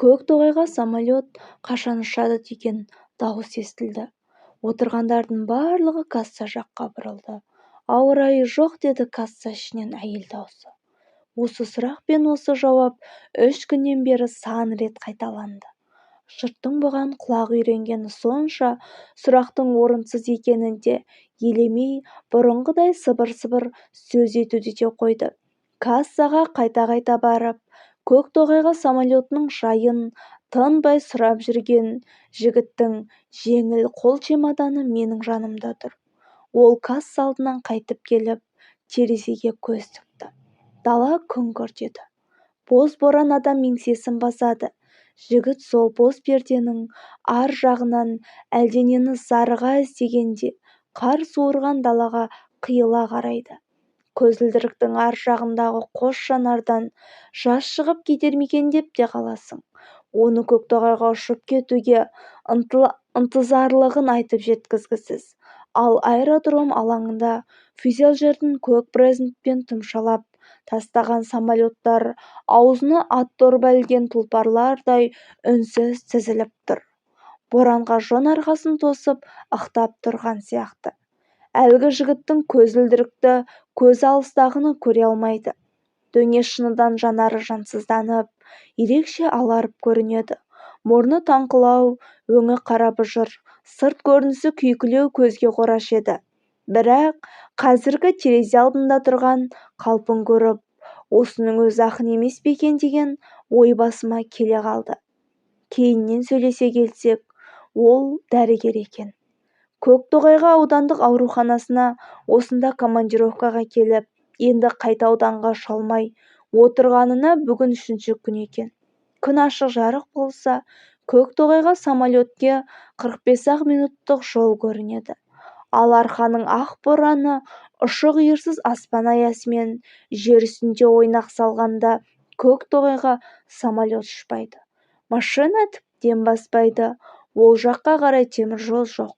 Көктоғайға самолет қашан ұшады деген дауыс естілді. Отырғандардың барлығы касса жаққа бұрылды. Ауа райы жоқ, деді касса ішінен әйел даусы. Осы сұрақ пен осы жауап 3 күннен бері сан рет қайталанды. Жұрттың бұған құлақ үйренгені сонша, сұрақтың орынсыз екенін де елемей, бұрынғыдай сыбыр-сыбыр сөз етуді де қойды. Кассаға қайта-қайта барып, Көктоғайға самолетінің жайын тынбай сұрап жүрген жігіттің жеңіл қол чемоданы менің жанымда тұр. Ол касса алдынан қайтып келіп, терезеге көз тікті. Дала күңгірт еді. Боз боран адам еңсесін басады. Жігіт сол боз перденің ар жағынан әлденені зарыға іздегенде, қар суырған далаға қиыла қарайды. Көзілдіріктің ар жағындағы қос жанардан жас шығып кетер ме екен деп те қаласың. Оны Көктоғайға ұшып кетуге ынтызарлығын айтып жеткізгісіз. Ал аэродром алаңында фюзеляждың көк брезентпен тұмшалап тастаған самолеттар аузына ат дорба ілген тұлпарлардай үнсіз тізіліп тұр. Боранға жон арқасын тосып ықтап тұрған сияқты. Әлгі жігіттің көзілдірікті көз алыстағыны көре алмайды. Дөңес шыныдан жанары жансызданып, ерекше аларып көрінеді. Мұрны таңқылау, өңі қара бұжыр, сырт көрінісі күйкілеу көзге қораш еді. Бірақ қазіргі терезе алдында тұрған қалпын көріп, осының өзі ақын емес пе екен деген ой басыма келе қалды. Кейіннен сөйлесе келсек, ол дәрігер екен. Көктоғайға аудандық ауруханасына осында командировкаға келіп, енді қайта ауданға шалмай отырғанына бүгін 3-ші күн екен. Күн ашық жарық болса, Көктоғайға самолетке 45 минуттық жол көрінеді. Ал арқаның ақ бораны ұшы-қиырсыз аспан аясымен жер үстінде ойнақ салғанда Көктоғайға самолет ұшпайды. Машина тіптен баспайды. Ол жаққа қарай темір жол жоқ.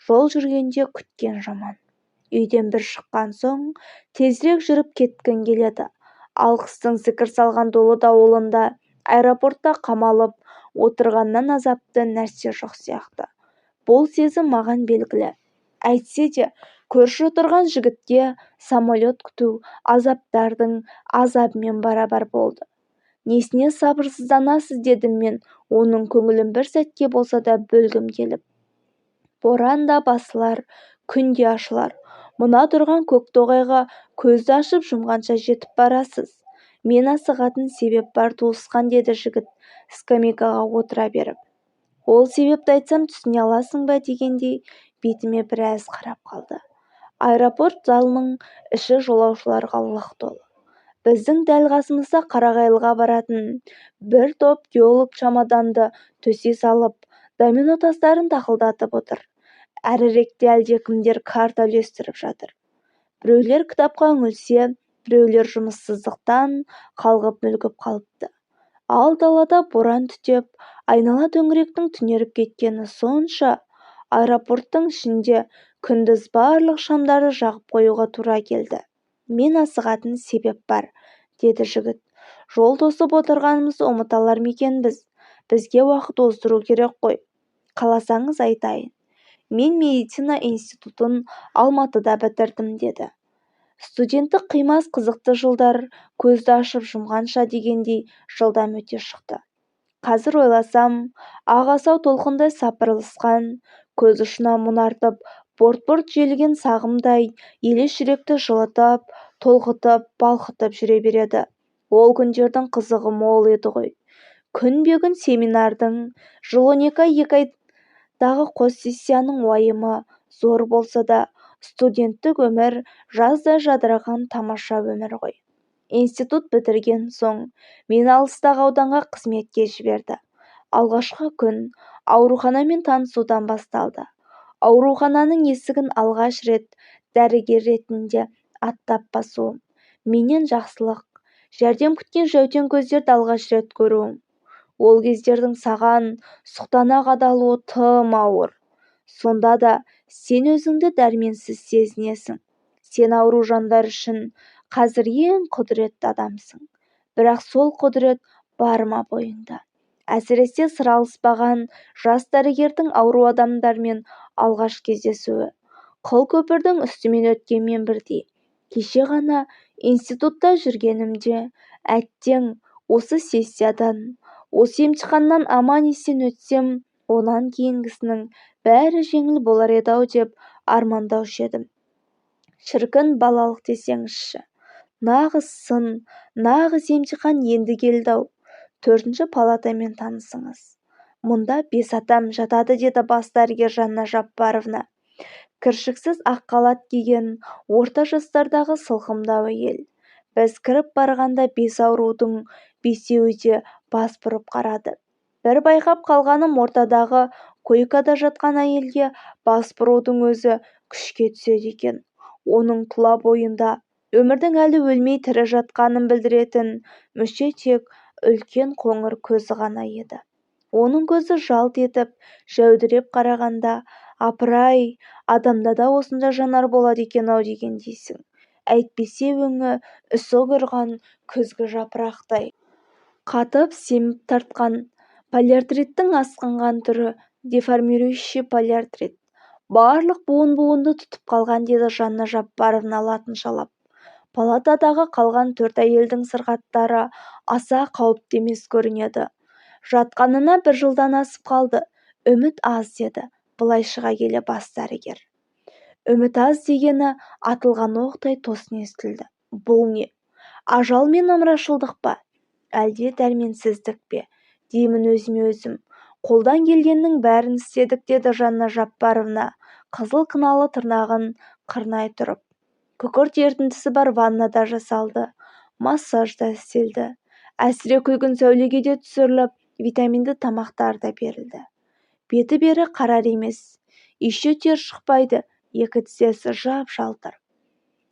Жол жүргенде күткен жаман. Үйден бір шыққан соң тезірек жүріп кеткін келеді. Ал қыстың зікір салған долы дауылында аэропортта қамалып отырғаннан азапты нәрсе жоқ сияқты. Бұл сезім маған белгілі. Әйтсе де, көрші отырған жігітке самолет күту азаптардың азабымен барабар болды. Несіне сабырсызданасыз, дедім мен, оның көңілін бір сәтке болса да бөлгім келіп. Боран да басылар, күн де ашылар. Мына тұрған Көктоғайға көзді ашып жұмғанша жетіп барасыз. Мен асығатын себеп бар, туысқан, деді жігіт скамейкаға отыра беріп. Ол себепті айтсам түсіне аласың ба дегендей бетіме біраз қарап қалды. Аэропорт залының іші жолаушыларға лық толы. Біздің дәл қасымызда Қарағайлыға баратын бір топ геолог чемоданды төсе салып, домино тастарын тақылдатып отыр. Әріректе әлдекімдер карта үлестіріп жатыр. Біреулер кітапқа үңілсе, біреулер жұмыссыздықтан қалғып-мүлгіп қалыпты. Ал далада боран түтеп, айнала төңіректің түнеріп кеткені сонша, аэропорттың ішінде күндіз барлық шамдарды жағып қоюға тура келді. Мен асығатын себеп бар, деді жігіт. Жол тосып отырғанымызды ұмыталар ма екенбіз? Бізге уақыт оздыру керек қой. Қаласаңыз айтайын. Мен медицина институтын Алматыда бітірдім, деді. Студенттік қимас қызықты жылдар көзді ашып жұмғанша дегендей жылдам өте шықты. Қазір ойласам, ағасау толқындай сапырылысқан, көз ұшына мұнартып, борт-борт желген сағымдай елес жүректі жылытып, толқытып, балқытып жүре береді. Ол күндердің қызығы мол еді ғой. Күнбе-күн семинардың, жыл 12 ай, 2 айдағы қос сессияның уайымы зор болса да, студенттік өмір жаздай жадыраған тамаша өмір ғой. Институт бітірген соң мен алыстағы ауданға қызметке жіберді. Алғашқы күн ауруханамен танысудан басталды. Аурухананың есігін алғаш рет дәрігер ретінде аттап басуым. Менен жақсылық, жәрдем күткен жәутен көздерді алғаш рет көруім. Ол кездердің саған сұқтана қадалуы тым ауыр. Сонда да сен өзіңді дәрменсіз сезінесің. Сен ауру жандар үшін қазір ең құдіретті адамсың. Бірақ сол құдірет бар ма бойыңда? әсіресе сыралыспаған жас дәрігердің ауру адамдармен алғаш кездесуі қыл көпірдің үстімен өткенмен бірдей. Кеше ғана институтта жүргенімде әттең осы сессиядан, осы емтиханнан аман-есен өтсем, онан кейінгісінің бәрі жеңіл болар еді-ау деп армандаушы едім. Шіркін балалық десеңізші. Нағыз сын, нағыз емтихан енді келді-ау. 4-ші палатамен танысыңыз. Мұнда 5 атам жатады, деді бас дәрігер Жанна Жаппаровна. Кіршіксіз ақ қалат киген, орта жастардағы сылқымдау әйел. Біз кіріп барғанда 5 аурудың 5-еуі де бас бұрып қарады. Бір байқап қалғаным, ортадағы койкада жатқан әйелге бас бұрудың өзі күшке түседі екен. Оның тұла бойында өмірдің әлі өлмей тірі жатқанын білдіретін мүше тек үлкен қоңыр көзі ғана еді. Оның көзі жалт етіп, жәудіреп қарағанда, апыр-ай, адамда да осындай жанар болады екен-ау дегендейсің. Әйтпесе өңі үсік ұрған күзгі жапырақтай. Қатып семіп тартқан. Полиартриттің асқынған түрі деформирующий полиартрит. Барлық буын-буынды тұтып қалған, деді Жанна Жаппаровна латыншалап. Палатадағы қалған 4 әйелдің сырқаттары аса қауіпті емес көрінеді. Жатқанына 1 жылдан асып қалды. Үміт аз, деді былай шыға келе бас дәрігер. Үміт аз дегені атылған оқтай тосын естілді. Бұл не? Ажал мен ымырашылдық па? Әлде дәрменсіздік пе? Деймін өзіме өзім. Қолдан келгеннің бәрін істедік, деді Жанна Жаппаровна, қызыл қыналы тырнағын қырнай тұрып. Күкірт ерітіндісі бар ваннада жасалды. Массаж да істелді. Әсіре күлгін сәулеге де түсіріліп, витаминді тамақтар да берілді. Беті бері қарар емес. Еще тер шықпайды. 2 тізесі жап-жалтыр.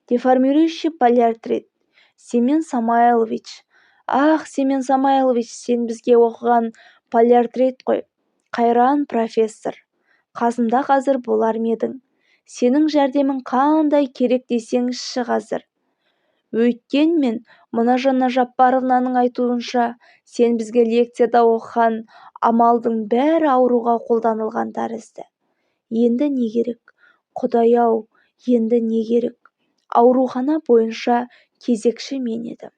Деформирующий полиартрит. Семен Самойлович. Ах, Семен Самойлович, сен бізге оқыған полиартрит қой. Қайран профессор. Қасымда қазір болар медің. Сенің жәрдемің қандай керек десеңізші қазір. Өйткенмен, мына Жанна Жаппаровнаның айтуынша, сен бізге лекцияда оқыған амалдың бәрі ауруға қолданылған тәрізді. Енді не керек? Құдай-ау, енді не керек? Аурухана бойынша кезекші мен едім.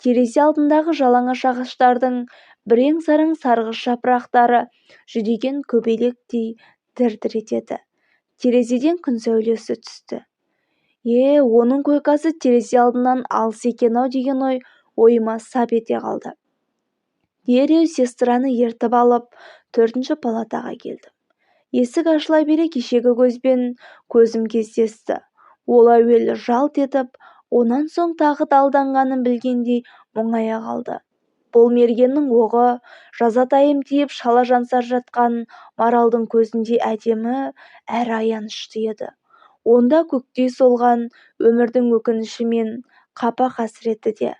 Терезе алдындағы жалаңаш ағаштардың бірең-сарың сарғыш жапырақтары жүдеген көбелектей дір-дір етеді. Терезеден күн сәулесі түсті. Оның койкасы терезе алдынан алыс екен-ау деген ой ойыма сап ете қалды. Дереу сестраны ертіп алып 4-ші палатаға келдім. Есік ашыла бере кешегі көзбен көзім кездесті. Ол әуелі жалт етіп, онан соң тағы да алданғанын білгендей мұңая қалды. Бұл мергеннің оғы жазатайым тиіп шала жансар жатқан маралдың көзінде әдемі әрі аянышты еді. Онда көктей солған өмірдің өкініші мен қапа қасіреті де.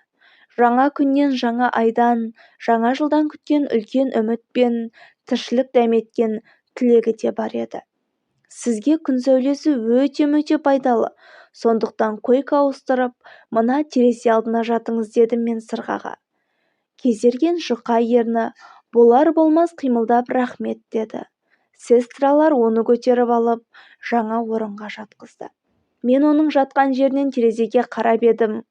Жаңа күннен, жаңа айдан, жаңа жылдан күткен үлкен үміт пен тіршілік дәметкен тілегі де бар еді. Сізге күн сәулесі өте-мөте пайдалы. Сондықтан койка ауыстырып, мына терезе алдына жатыңыз, дедім мен сырғаға. Кезерген жұқа ерні болар-болмас қимылдап рахмет деді. Сестралар оны көтеріп алып, жаңа орынға жатқызды. Мен оның жатқан жерінен терезеге қарап едім.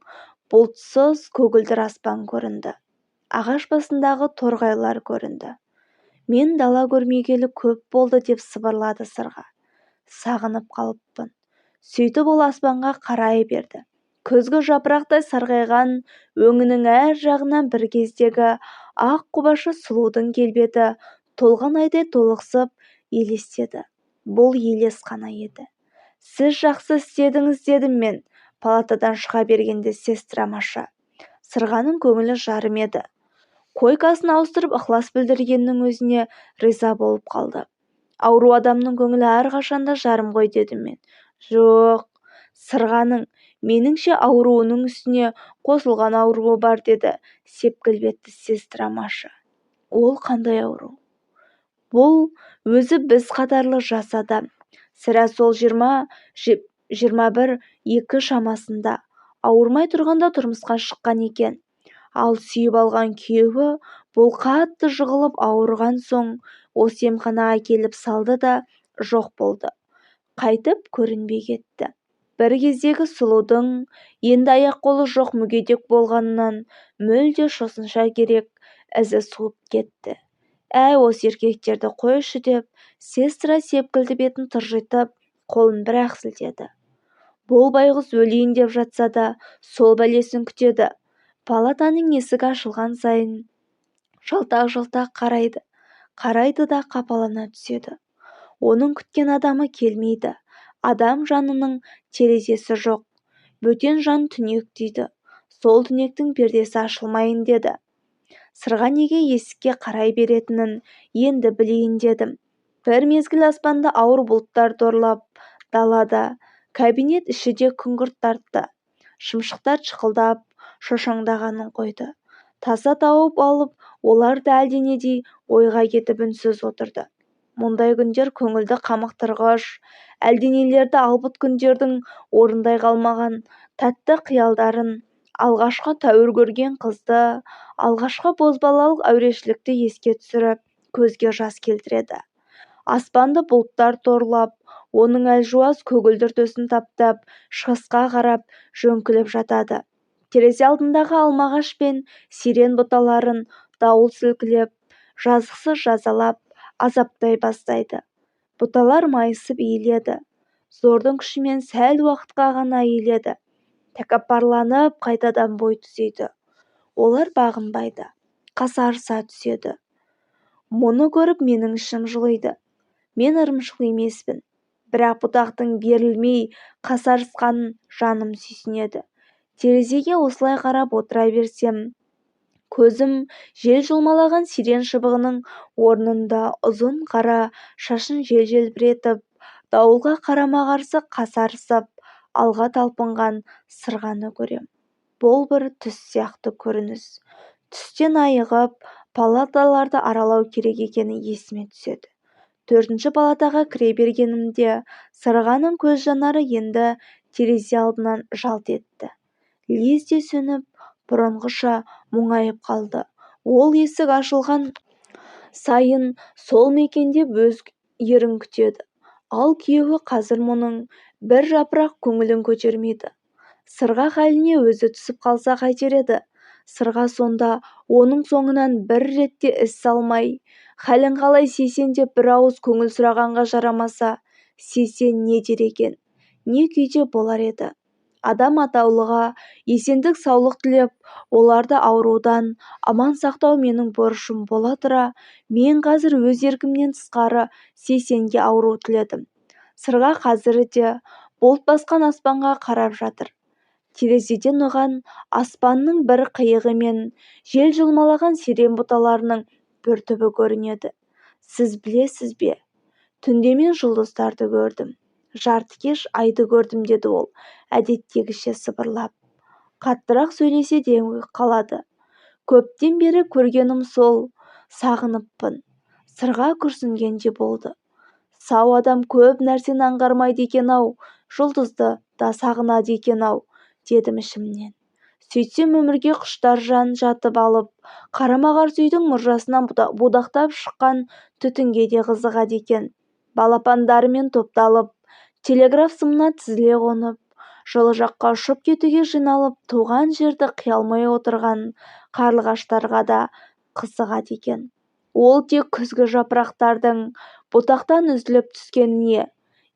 Бұлтсыз көгілдір аспан көрінді. Ағаш басындағы торғайлар көрінді. Мен дала көрмегелі көп болды, деп сыбырлады сырға. Сағынып қалыппын. Сөйтіп ол аспанға қарай берді. Күзгі жапырақтай сарғайған өңінің әр жағынан бір кездегі ақ құбашы сұлудың келбеті толған айдай толықсып елестеді. Бұл елес қана еді. Сіз жақсы істедіңіз, дедім мен, палатадан шыға бергенде сестра Маша. Сырғаның көңілі жарым еді. Койкасын ауыстырып ықылас білдіргеннің өзіне риза болып қалды. Ауру адамның көңілі әрқашанда жарым ғой, дедім мен. Жоқ, сырғаның, меніңше ауруының үстіне қосылған ауруы бар, деді сепкіл бетті сестра Маша. Ол қандай ауру? Бұл өзі біз қатарлы жас адам. Сірә сол 20-21-2 шамасында. Ауырмай тұрғанда тұрмысқа шыққан екен. Ал сүйіп алған күйеуі бұл қатты жығылып ауырған соң осы емханаға келіп салды да жоқ болды, қайтып көрінбей кетті. Бір кездегі сұлудың енді аяқ-қолы жоқ мүгедек болғанынан мүлде шосынша керек ізі суып кетті. Әй, осы еркектерді қойшы деп, сестра сепкілді бетін тыржитып, қолын бір-ақ сілтеді. Бұл байғұс өлейін деп жатса да, сол бәлесін күтеді. Палатаның есігі ашылған сайын жалтақ-жалтақ қарайды да қапалана түседі. Оның күткен адамы келмейді. Адам жанының терезесі жоқ. Бөтен жан түнек дейді. Сол түнектің пердесі ашылмайын деді. Сырға неге есікке қарай беретінін енді білейін дедім. Бір мезгіл аспанда ауыр бұлттар торлап, далада, кабинет іші де күңгірт тартты. Шымшықтар шықылдап, шошаңдағанын қойды. Таса тауып алып, олар да әлденедей ойға кетіп үнсіз отырды. Мұндай күндер көңілді қамықтырғыш, әлденелерді албыт күндердің орындай қалмаған тәтті қиялдарын, алғашқы тәуір көрген қызды, алғашқы бозбалалық әурешілікті еске түсіріп, көзге жас келтіреді. Аспанды бұлттар торлап, оның әлжуаз көгілдір төсін таптап, шығысқа қарап жөңкіліп жатады. Терезе алдындағы алмағаш пен сирен бұталарын дауыл сілкілеп, жазықсыз жазалап, азаптай бастайды. Бұталар майысып иіледі. Зордың күшімен сәл уақытқа ғана иіледі. Тәкаппарланып, қайтадан бой түзейді. Олар бағынбайды, қасарыса түседі. Мұны көріп менің ішім жылиды. Мен ырымшыл емеспін, бірақ бұтақтың берілмей қасарысқанын жаным сүйсінеді. Терезеге осылай қарап отыра берсем, көзім жел жұлмалаған сирен шыбығының орнында ұзын қара шашын жел желбіретіп, дауылға қарама-қарсы қасарысып, алға талпынған сырғаны көрем. Бұл бір түс сияқты көрініс. Түстен айығып, палаталарды аралау керек екені есіме түседі. 4-ші палатаға кіре бергенімде сырғаның көз жанары енді терезе алдынан жалт етті. Лезде сөніп, бұрынғыша мұңайып қалды. Ол есік ашылған сайын сол мекендеп өз ерін күтеді. Ал күйеуі қазір мұның бір жапырақ көңілін көтермейді. Сырға халіне өзі түсіп қалса қайтер еді? Сырға сонда оның соңынан бір ретте із салмай, хәлін қалай Сейсен деп бір ауыз көңіл сұрағанға жарамаса, Сейсен не дер екен? Не күйде болар еді? Адам атаулыға есендік саулық тілеп, оларды аурудан аман сақтау менің борышым бола тұра, мен қазір өз еркімнен тысқары Сейсенге ауру тіледім. Сырға қазір де бұлт басқан аспанға қарап жатыр. Терезеден оған аспанның бір қиығы мен жел жұлмалаған сирен бұталарының бір түбі көрінеді. Сіз білесіз бе? Түнде мен жұлдыздарды көрдім. Жартыкеш айды көрдім, деді ол, әдеттегіше сыбырлап. Қаттырақ сөйлесе де қалады. Көптен бері көргенім сол, сағыныппын. Сырға күрсінгенде болды. Сау адам көп нәрсені аңғармайды екен-ау, жұлдызды да сағынады екен-ау, дедім ішімнен. Сөйтсем өмірге құштар жан жатып алып, қарама-қарсы үйдің мұржасынан будақтап шыққан түтінге де қызығады екен. Балапандарымен топталып, телеграф сымына тізіле қонып, жылы жаққа ұшып кетуге жиналып, туған жерді қиялмай отырған қарлығаштарға да қызығады екен. Ол тек күзгі жапырақтардың бұтақтан үзіліп түскеніне,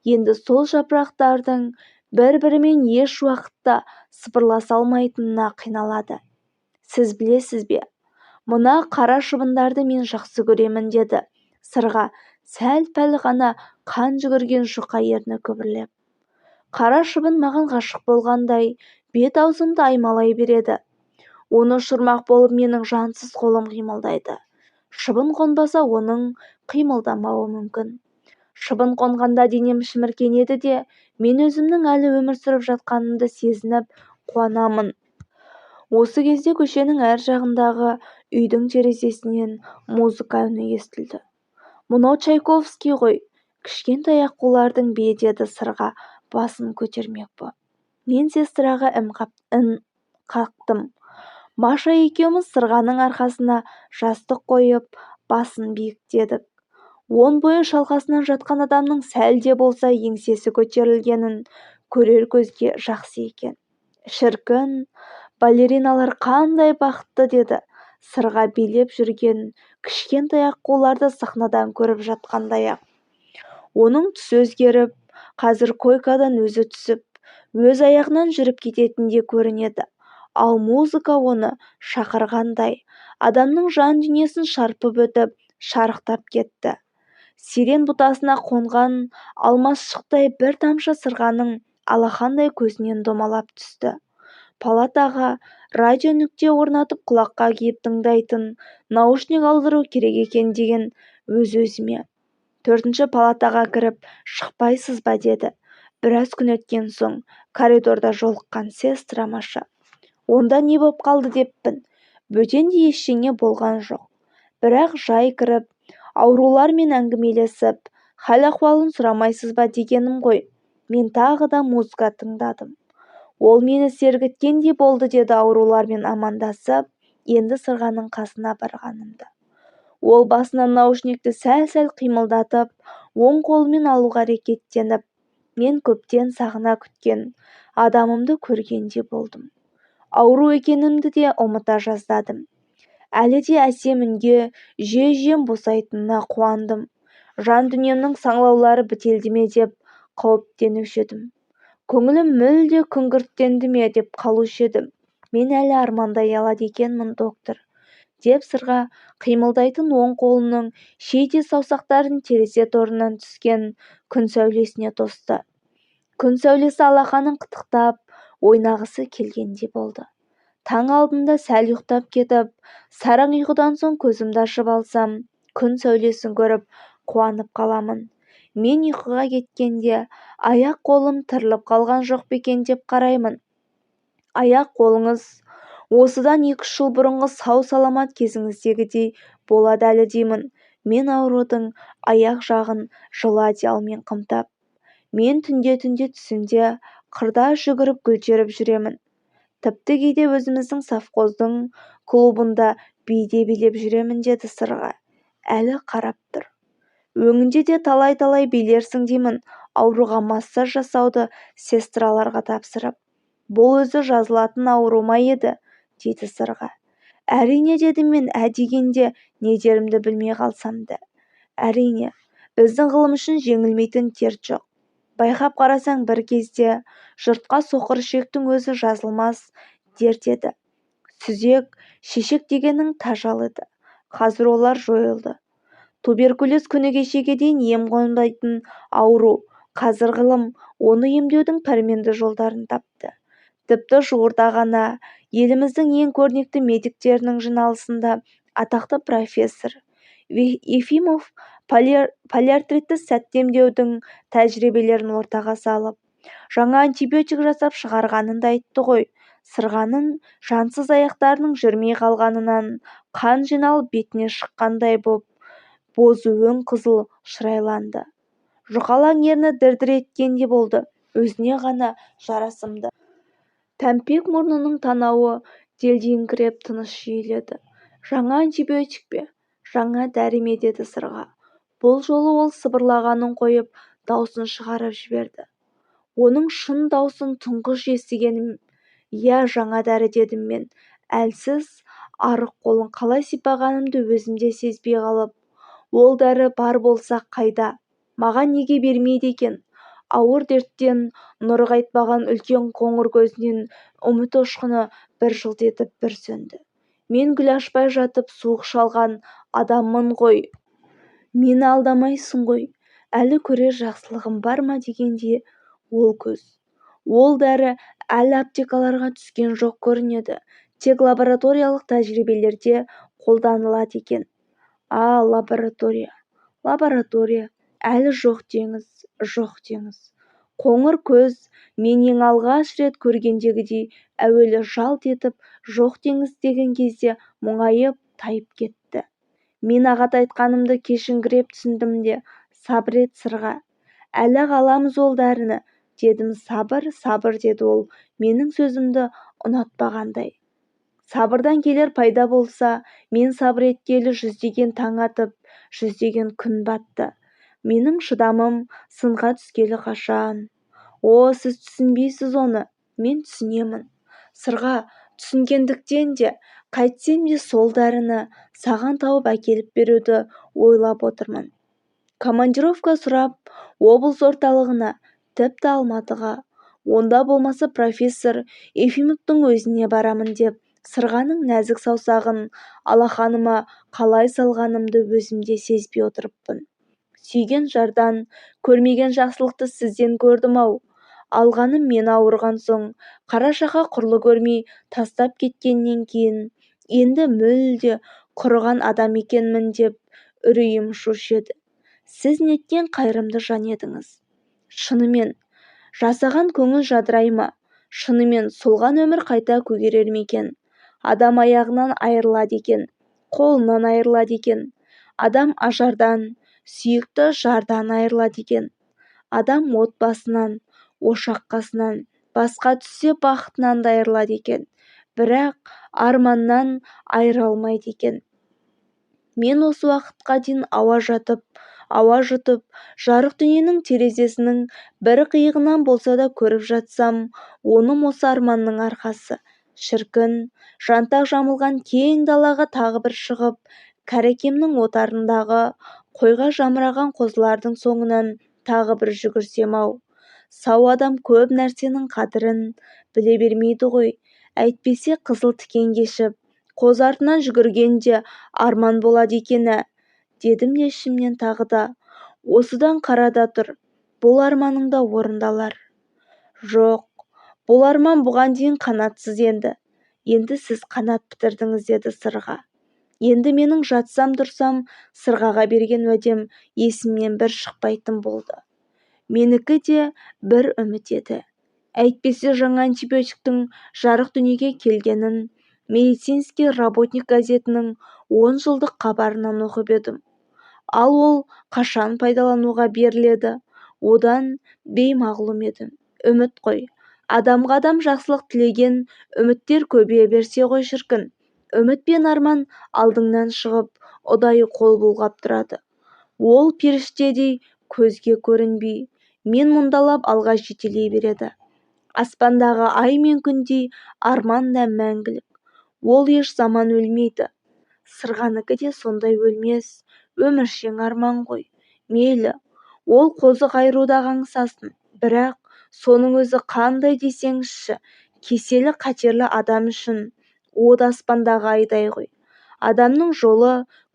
енді сол жапырақтардың бір-бірімен еш уақытта сыбырласа алмайтынына қиналады. Сіз білесіз бе? Мына қара шыбындарды мен жақсы көремін, деді Сырға сәл-пәл ғана қан жүгірген жұқа ерні күбірлеп. Қара шыбын маған ғашық болғандай бет-аузымды аймалай береді. Оны ұшырмақ болып менің жансыз қолым қимылдайды. Шыбын қонбаса оның қимылдамауы мүмкін. Шыбын қонғанда денем шіміркенеді де, мен өзімнің әлі өмір сүріп жатқанымды сезініп қуанамын. Осы кезде көшенің әр жағындағы үйдің терезесінен музыка үні естілді. Мынау Чайковский ғой, кішкентай аққулардың бе, деді Сырға басын көтермек боп. Мен сестраға ін қақтым. Маша екеуміз сырғаның арқасына жастық қойып басын биіктедік. Он бойы шалқасынан жатқан адамның сәл де болса еңсесі көтерілгенін көрер көзге жақсы екен. Шіркін, балериналар қандай бақытты, деді сырға билеп жүрген кішкентай аққуларды сахнадан көріп жатқандай-ақ. Оның түсі өзгеріп, қазір койкадан өзі түсіп, өз аяғынан жүріп кететіндей көрінеді. Ал музыка оны шақырғандай, адамның жан дүниесін шарпып өтіп, шарықтап кетті. Сирен бұтасына қонған алмасшықтай бір тамшы сырғаның алақандай көзінен домалап түсті. Палатаға радио нүкте орнатып құлаққа киіп тыңдайтын наушник алдыру керек екен деген өз-өзіме. 4-ші палатаға кіріп шықпайсыз ба, деді. Біраз күн өткен соң коридорда жолыққан сестра Маша. Онда не боп қалды деппін. Бөтенде ештеңе болған жоқ. Бірақ жай кіріп, аурулармен әңгімелесіп, хал-ахуалын сұрамайсыз ба дегенім ғой. Мен тағы да музыка тыңдадым. Ол мені сергіткендей болды, деді аурулармен амандасып, енді сырғаның қасына барғанымда. Ол басынан наушникті сәл-сәл қимылдатып, оң қолымен алуға әрекеттеніп, мен көптен сағына күткен адамымды көргендей болдым. Ауру екенімді де ұмыта жаздадым. Әлі де әсем үнге жем босайтынына қуандым. Жан дүниемнің саңлаулары бітелді ме деп қауіптенуші едім. Көңілім мүлде күңгірттенді ме деп қалушы едім. Мен әлі армандай алады екенмін, доктор, деп сырға қимылдайтын оң қолының шейте саусақтарын терезе торынан түскен күн сәулесіне тосты. Күн сәулесі алақанын қытықтап, ойнағысы келгендей болды. Таң алдында сәл ұйықтап кетіп, сараң ұйқыдан соң көзімді ашып алсам, күн сәулесін көріп қуанып қаламын. Мен ұйқыға кеткенде аяқ қолым тырылып қалған жоқ па екен деп қараймын. Аяқ қолыңыз осыдан 2-3 жыл бұрынғы сау-саламат кезіңіздегідей болады әлі деймін. Мен аурудың аяқ жағын жылы одеялмен қымтап. Мен түнде түсімде қырда жүгіріп гүл жүремін. Тіпті кейде өзіміздің совхоздың клубында биде билеп жүремін, деді сырға. Әлі қарап тұр. Өңінде де талай-талай билерсің деймін, ауруға массаж жасауды сестраларға тапсырып. Бұл өзі жазылатын ауру ма еді, дейді сырға. Әрине, дедім мен, дегенде не дерімді білмей қалсам да. Әрине, біздің ғылым үшін жеңілмейтін дерт жоқ. Байқап қарасаң бір кезде жұртқа соқыр ішектің өзі жазылмас дерт еді. Сүзек, шешек дегеннің тажал еді. Қазір олар жойылды. Туберкулез күні кешеге дейін ем қонбайтын ауру. Қазір ғылым оны емдеудің пәрменді жолдарын тапты. Тіпті жуырда ғана еліміздің ең көрнекті медиктерінің жиналысында атақты профессор Ефимов полиартритті сәтті емдеудің тәжірибелерін ортаға салып, жаңа антибиотик жасап шығарғанын да айтты ғой. Сырғаның жансыз аяқтарының жүрмей қалғанынан қан жиналып бетіне шыққандай боп, бозы өң қызыл шырайланды. Жұқалаң ерні дір-дір еткендей болды. Өзіне ғана жарасымды тәмпек мұрнының танауы делдиіңкіреп тыныс жиіледі. Жаңа антибиотик пе? Жаңа дәрі ме, деді сырға. Бұл жолы ол сыбырлағанын қойып, даусын шығарып жіберді. Оның шын даусын тұңғыш естігенім. Иә, жаңа дәрі, дедім мен. Әлсіз, арық қолын қалай сипағанымды өзімде сезбей қалып. Ол дәрі бар болса қайда? Маған неге бермейді екен? Ауыр дерттен нұры қайтпаған үлкен қоңыр көзінен үміт ұшқыны бір жылт етіп бір сөнді. Мен гүл ашпай жатып суық шалған адаммын ғой. Мені алдамайсың ғой. Әлі көрер жақсылығым бар ма дегенде ол көз. Ол дәрі әлі аптекаларға түскен жоқ көрінеді. Тек лабораториялық тәжірибелерде қолданылады екен. Лаборатория. Әлі жоқ деңіз. Қоңыр көз мен ең алғаш рет көргендегідей әуелі жалт етіп жоқ деңіз деген кезде мұңайып тайып кетті. Мен ағат айтқанымды кешіңгіреп түсіндім де, сабыр ет сырға. Әлі қаламыз ол дәріні, дедім. Сабыр, деді ол менің сөзімді ұнатпағандай. Сабырдан келер пайда болса, мен сабыр еткелі жүздеген таң атып, жүздеген күн батты. Менің шыдамым сынға түскелі қашан. Сіз түсінбейсіз оны, мен түсінемін. Сырға түсінгендіктен де, қайтсем де сол дәріні саған тауып әкеліп беруді ойлап отырмын. Командировка сұрап, облыс орталығына, тіпті Алматыға, онда болмаса профессор Ефимовтың өзіне барамын деп, Сырғаның нәзік саусағын алақаныма қалай салғанымды өзімде сезбей отырыппын. Сүйген жардан, көрмеген жақсылықты сізден көрдім-ау. Алғаным мен ауырған соң, қарашақа құрлы көрмей тастап кеткеннен кейін, енді мүлде құрыған адам екенмін деп үрейім шошеді. Сіз неткен қайырымды жан едіңіз. Шынымен, жасаған көңіл жадырай ма? Шынымен солған өмір қайта көгерер ме екен? Адам аяғынан айырылады екен, қолынан айырылады екен. Адам ажардан, сүйікті жардан айырылады екен. Адам отбасынан, ошақ қасынан, басқа түссе бақытынан да айырылады екен. Бірақ арманнан айыра алмайды екен. Мен осы уақытқа дейін ауа жұтып, жарық дүниенің терезесінің бір қиығынан болса да көріп жатсам, оным осы арманның арқасы. Шіркін, жантақ жамылған кең далаға тағы бір шығып, кәрекемнің отарындағы қойға жамыраған қозылардың соңынан тағы бір жүгірсем-ау. Сау адам көп нәрсенің қадірін біле бермейді ғой. Әйтпесе қызыл тікен кешіп, қоз артынан жүгіргенде арман болады екен-ә, дедім де ішімнен тағы да. Осыдан қарада тұр, бұл арманың да орындалар. Жоқ, бұл арман бұған дейін қанатсыз енді. Енді сіз қанат бітірдіңіз, деді Сырға. Енді менің жатсам тұрсам Сырғаға берген уәдем есімнен бір шықпайтын болды. Менікі де бір үміт еді. Әйтпесе жаңа антибиотиктің жарық дүниеге келгенін медицинский работник газетінің 10 жылдық хабарынан оқып едім. Ал ол қашан пайдалануға беріледі? Одан беймағлұм едім. Үміт қой. Адамға адам жақсылық тілеген үміттер көбейе берсе ғой шіркін. Үміт пен арман алдыңнан шығып, ұдайы қол бұлғап тұрады. Ол періштедей көзге көрінбей, мен мұндалап алға жетелей береді. Аспандағы ай мен күндей арман да мәңгілік. Ол еш заман өлмейді. Сырғаныкі де сондай өлмес, өміршең арман ғой. Мейлі, ол қозы қайруда қаңсасын. Бірақ соның өзі қандай десеңізші, кеселі қатерлі адам үшін о да аспандағы айдай ғой. Адамның жолы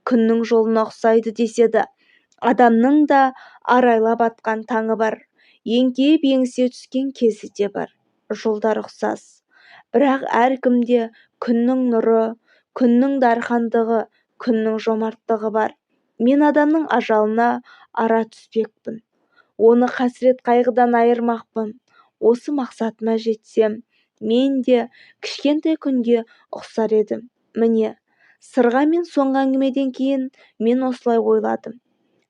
күннің жолына ұқсайды деседі. Адамның да арайлап атқан таңы бар. Еңкейіп еңсе түскен кезі де бар. Жолдар ұқсас. Бірақ әркімде күннің нұры, күннің дархандығы, күннің жомарттығы бар. Мен адамның ажалына ара түспекпін. Оны қасірет қайғыдан айырмақпын. Осы мақсатыма жетсем, мен де кішкентай күнге ұқсар едім. Міне, Сырға мен соңғы әңгімеден кейін мен осылай ойладым.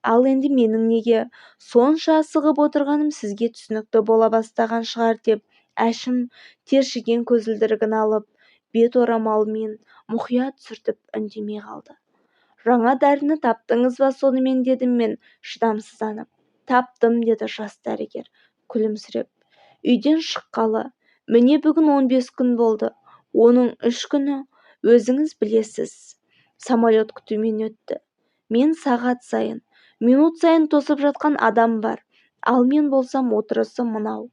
Ал енді менің неге сонша асығып отырғаным сізге түсінікті бола бастаған шығар деп, әшім тершіген көзілдірігін алып, бет орамалымен мұқият сүртіп үндемей қалды. Жаңа дәріні таптыңыз ба сонымен, дедім мен шыдамсызданып. Таптым, деді жас дәрігер күлімсіреп. Үйден шыққалы, міне бүгін 15 күн болды. Оның 3 күні өзіңіз білесіз, самолет күтумен өтті. Мен сағат сайын, минут сайын тосып жатқан адам бар. Ал мен болсам отырысы мынау.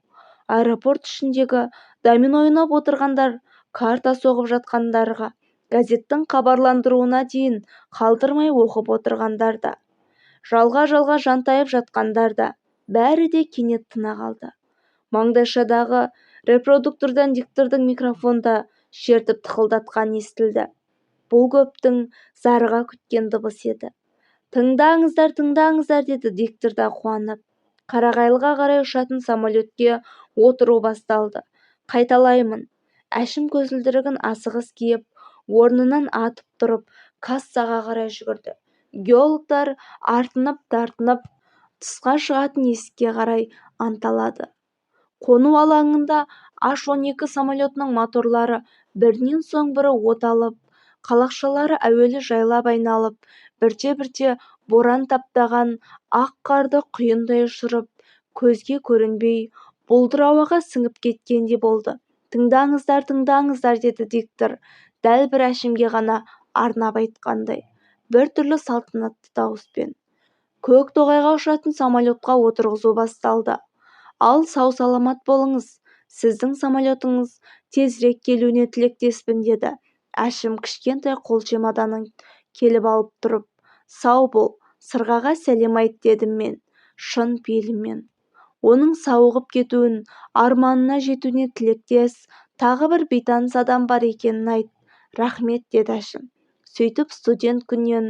Аэропорт ішіндегі домино ойнап отырғандар, карта соғып жатқандарға, газеттің хабарландыруына дейін қалдырмай оқып отырғандар да, жалға жантайып жатқандар да, бәрі де кенет тына қалды. Маңдайшадағы репродуктордан диктордың микрофонда шертіп тықылдатқан естілді. Бұл көптің зарыға күткен дыбыс еді. Тыңдаңыздар, деді диктор да қуанып. Қарағайлыға қарай ұшатын самолетке отыру басталды. Қайталаймын. Әшім көзілдірігін асығыс киіп, орнынан атып тұрып, кассаға қарай жүгірді. Геологтар артынып-тартынып, тысқа шығатын есікке қарай анталады. Қону алаңында H-12 самолетінің моторлары бірінен соң бірі от алып, қалақшалары әуелі жайлап айналып, бірте-бірте боран таптаған ақ қарды құйындай ұшырып, көзге көрінбей, бұлдыр ауаға сіңіп кеткендей болды. «Тыңдаңыздар, тыңдаңыздар», деді диктор, дәл бір әшімге ғана арнап айтқандай, біртүрлі салтанатты дауыспен. Көк-тоғайға ұшатын самолетқа отырғызу басталды. «Ал сау-саламат болыңыз, сіздің самолетіңіз тезірек келуіне тілектеспін», деді әшім кішкентай қол чемоданын келіп алып тұрып. «Сау бол, сырғаға сәлем айт», дедім мен, шын пейіліммен. Оның сауығып кетуін, арманына жетуіне тілектес тағы бір бейтаныс адам бар екенін айт. «Рахмет», деді әшім. Сөйтіп студент күннен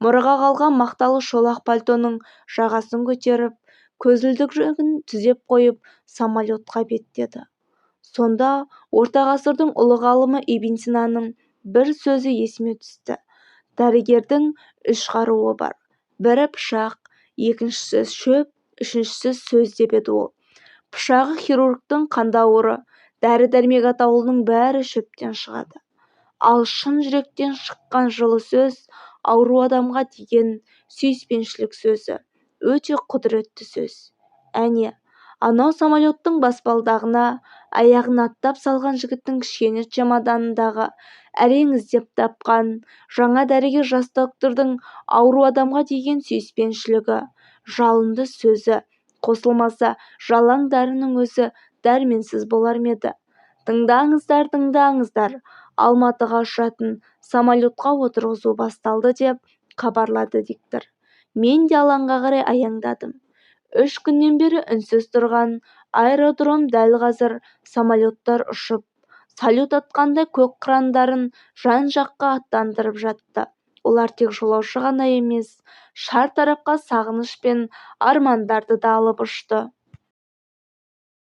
мұраға қалған мақталы шолақ пальтоның жағасын көтеріп, көзілдірігін түзеп қойып, самолетқа беттеді. Сонда орта ғасырдың ұлы ғалымы Ибн Синаның бір сөзі есіме түсті. Дәрігердің 3 қаруы бар. Бірі пышақ, екіншісі шөп, үшіншісі сөз деп еді ол. Пышағы хирургтың қандауыры, дәрі-дәрмек атаулының бәрі шөптен шығады. Ал шын жүректен шыққан жылы сөз ауру адамға деген сүйіспеншілік сөзі, өте құдіретті сөз. Әне, анау самолеттің баспалдағына аяғын аттап салған жігіттің кішкене чемоданындағы әрең іздеп тапқан жаңа дәрігер жас доктордың ауру адамға деген сүйіспеншілігі, жалынды сөзі қосылмаса, жалаң дәрінің өзі дәрменсіз болар ма еді? «Тыңдаңыздар, тыңдаңыздар, Алматыға ұшатын самолетқа отырғызу басталды», деп хабарлады диктор. Мен де алаңға қарай аяңдадым. 3 күннен бері үнсіз тұрған аэродром дәл қазір самолеттар ұшып, салют атқандай көк қырандарын жан-жаққа аттандырып жатты. Олар тек жолаушы ғана емес, шар тарапқа сағыныш пен армандарды да алып ұшты.